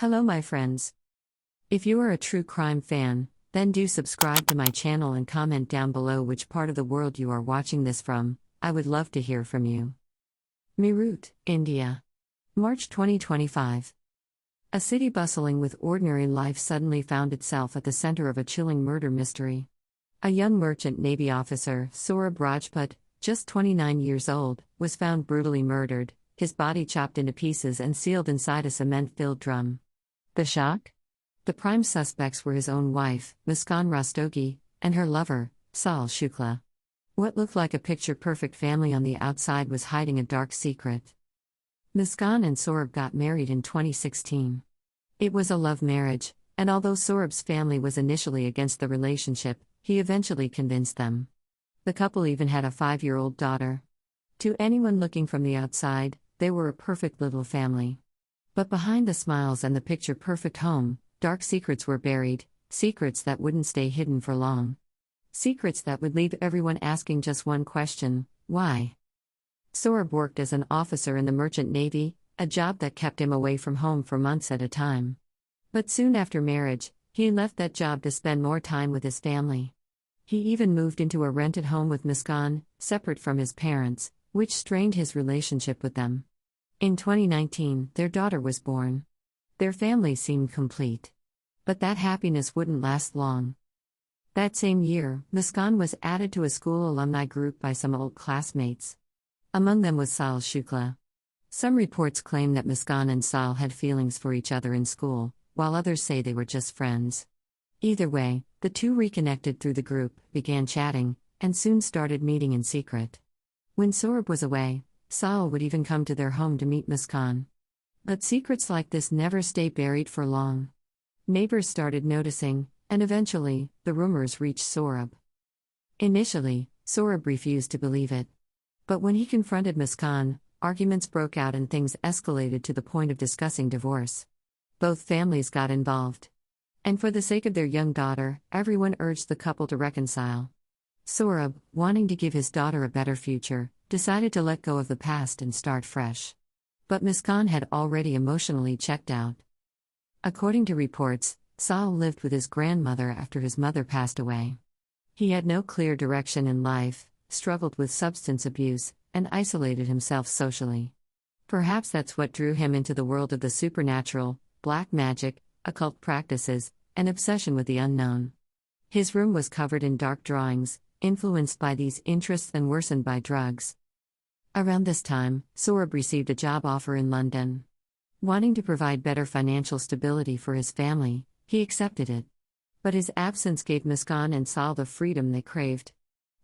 Hello, my friends. If you are a true crime fan, then do subscribe to my channel and comment down below which part of the world you are watching this from. I would love to hear from you. Meerut, India. March 2025. A city bustling with ordinary life suddenly found itself at the center of a chilling murder mystery. A young merchant navy officer, Saurabh Rajput, just 29 years old, was found brutally murdered, his body chopped into pieces and sealed inside a cement-filled drum. The shock? The prime suspects were his own wife, Muskan and her lover, Sahil Shukla. What looked like a picture-perfect family on the outside was hiding a dark secret. Muskan and Saurabh got married in 2016. It was a love marriage, and although Saurabh's family was initially against the relationship, he eventually convinced them. The couple even had a 5-year-old daughter. To anyone looking from the outside, they were a perfect little family. But behind the smiles and the picture-perfect home, dark secrets were buried, secrets that wouldn't stay hidden for long. Secrets that would leave everyone asking just one question: why? Saurabh worked as an officer in the merchant navy, a job that kept him away from home for months at a time. But soon after marriage, he left that job to spend more time with his family. He even moved into a rented home with Muskan, separate from his parents, which strained his relationship with them. In 2019, their daughter was born. Their family seemed complete. But that happiness wouldn't last long. That same year, Muskan was added to a school alumni group by some old classmates. Among them was Sahil Shukla. Some reports claim that Muskan and Sahil had feelings for each other in school, while others say they were just friends. Either way, the two reconnected through the group, began chatting, and soon started meeting in secret. When Saurabh was away, Sahil would even come to their home to meet Muskan. But secrets like this never stay buried for long. Neighbors started noticing, and eventually, the rumors reached Saurabh. Initially, Saurabh refused to believe it. But when he confronted Muskan, arguments broke out and things escalated to the point of discussing divorce. Both families got involved. And for the sake of their young daughter, everyone urged the couple to reconcile. Saurabh, wanting to give his daughter a better future, decided to let go of the past and start fresh. But Muskan had already emotionally checked out. According to reports, Sahil lived with his grandmother after his mother passed away. He had no clear direction in life, struggled with substance abuse, and isolated himself socially. Perhaps that's what drew him into the world of the supernatural, black magic, occult practices, and obsession with the unknown. His room was covered in dark drawings, influenced by these interests and worsened by drugs. Around this time, Saurabh received a job offer in London. Wanting to provide better financial stability for his family, he accepted it. But his absence gave Muskan and Sahil the freedom they craved.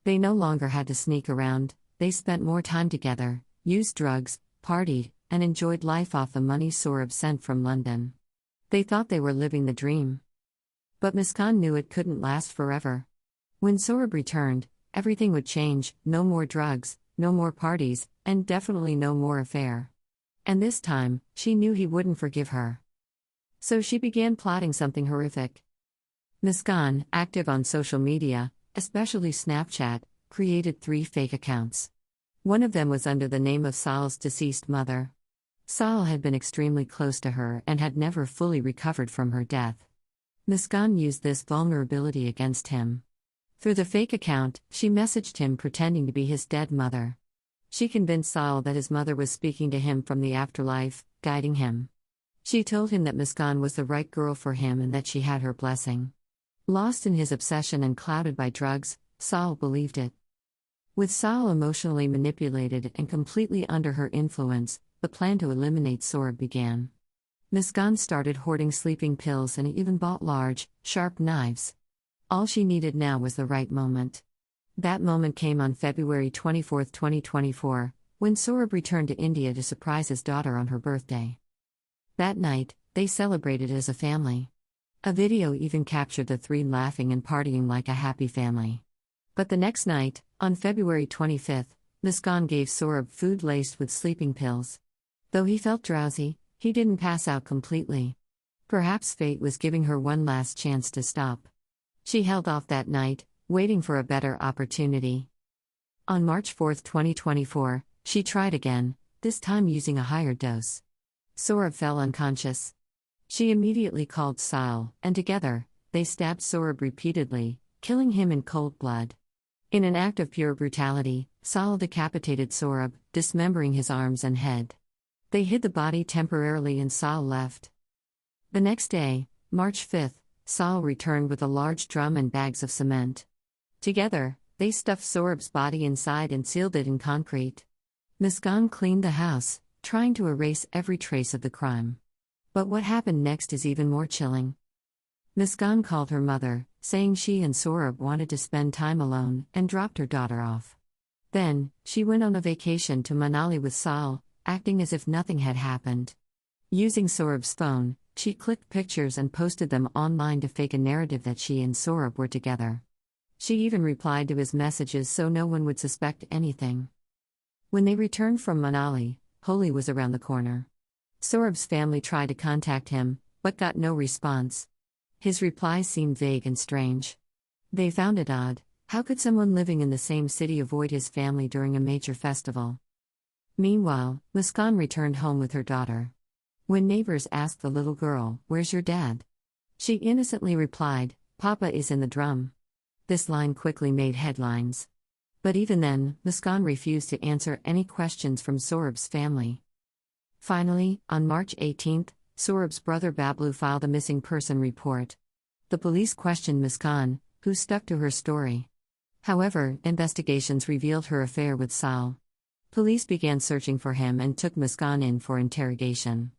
They no longer had to sneak around, they spent more time together, used drugs, partied, and enjoyed life off the money Saurabh sent from London. They thought they were living the dream. But Muskan knew it couldn't last forever. When Saurabh returned, everything would change: no more drugs, no more parties, and definitely no more affair. And this time, she knew he wouldn't forgive her. So she began plotting something horrific. Muskan, active on social media, especially Snapchat, created 3 fake accounts. One of them was under the name of Sahil's deceased mother. Sahil had been extremely close to her and had never fully recovered from her death. Muskan used this vulnerability against him. Through the fake account, she messaged him pretending to be his dead mother. She convinced Sahil that his mother was speaking to him from the afterlife, guiding him. She told him that Muskan was the right girl for him and that she had her blessing. Lost in his obsession and clouded by drugs, Sahil believed it. With Sahil emotionally manipulated and completely under her influence, the plan to eliminate Saurabh began. Muskan started hoarding sleeping pills and even bought large, sharp knives. All she needed now was the right moment. That moment came on February 24, 2024, when Saurabh returned to India to surprise his daughter on her birthday. That night, they celebrated as a family. A video even captured the 3 laughing and partying like a happy family. But the next night, on February 25, Muskan gave Saurabh food laced with sleeping pills. Though he felt drowsy, he didn't pass out completely. Perhaps fate was giving her one last chance to stop. She held off that night, waiting for a better opportunity. On March 4, 2024, she tried again, this time using a higher dose. Saurabh fell unconscious. She immediately called Sahil, and together, they stabbed Saurabh repeatedly, killing him in cold blood. In an act of pure brutality, Sahil decapitated Saurabh, dismembering his arms and head. They hid the body temporarily and Sahil left. The next day, March 5, Sahil returned with a large drum and bags of cement. Together, they stuffed Saurabh's body inside and sealed it in concrete. Muskan cleaned the house, trying to erase every trace of the crime. But what happened next is even more chilling. Muskan called her mother, saying she and Saurabh wanted to spend time alone, and dropped her daughter off. Then, she went on a vacation to Manali with Sahil, acting as if nothing had happened. Using Saurabh's phone, she clicked pictures and posted them online to fake a narrative that she and Saurabh were together. She even replied to his messages so no one would suspect anything. When they returned from Manali, Holi was around the corner. Saurabh's family tried to contact him, but got no response. His replies seemed vague and strange. They found it odd. How could someone living in the same city avoid his family during a major festival? Meanwhile, Muskan returned home with her daughter. When neighbors asked the little girl, "Where's your dad?" she innocently replied, "Papa is in the drum." This line quickly made headlines. But even then, Muskan refused to answer any questions from Saurabh's family. Finally, on March 18, Saurabh's brother Bablu filed a missing person report. The police questioned Muskan, who stuck to her story. However, investigations revealed her affair with Sahil. Police began searching for him and took Muskan in for interrogation.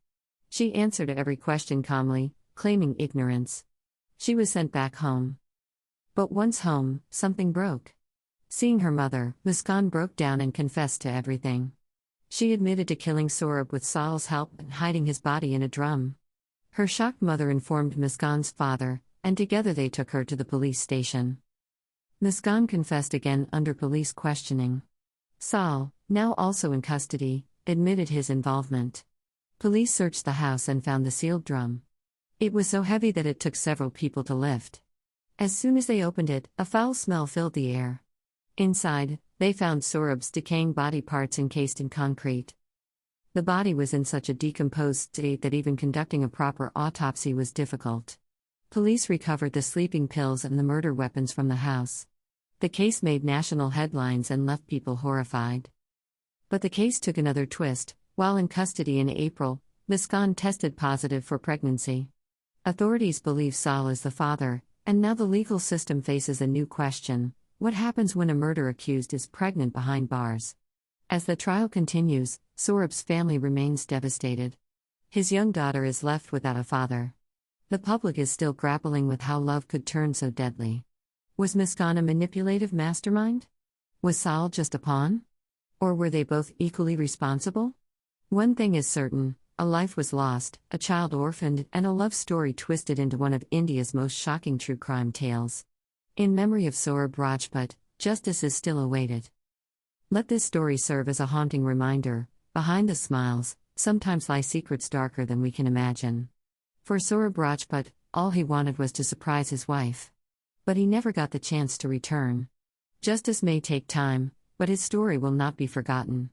She answered every question calmly, claiming ignorance. She was sent back home. But once home, something broke. Seeing her mother, Muskan broke down and confessed to everything. She admitted to killing Saurabh with Sahil's help and hiding his body in a drum. Her shocked mother informed Muskan's father, and together they took her to the police station. Muskan confessed again under police questioning. Sahil, now also in custody, admitted his involvement. Police searched the house and found the sealed drum. It was so heavy that it took several people to lift. As soon as they opened it, a foul smell filled the air. Inside, they found Saurabh's decaying body parts encased in concrete. The body was in such a decomposed state that even conducting a proper autopsy was difficult. Police recovered the sleeping pills and the murder weapons from the house. The case made national headlines and left people horrified. But the case took another twist. While in custody in April, Muskan tested positive for pregnancy. Authorities believe Sahil is the father, and now the legal system faces a new question: what happens when a murder accused is pregnant behind bars? As the trial continues, Saurabh's family remains devastated. His young daughter is left without a father. The public is still grappling with how love could turn so deadly. Was Muskan a manipulative mastermind? Was Sahil just a pawn? Or were they both equally responsible? One thing is certain: a life was lost, a child orphaned, and a love story twisted into one of India's most shocking true crime tales. In memory of Saurabh Rajput, justice is still awaited. Let this story serve as a haunting reminder: behind the smiles, sometimes lie secrets darker than we can imagine. For Saurabh Rajput, all he wanted was to surprise his wife. But he never got the chance to return. Justice may take time, but his story will not be forgotten.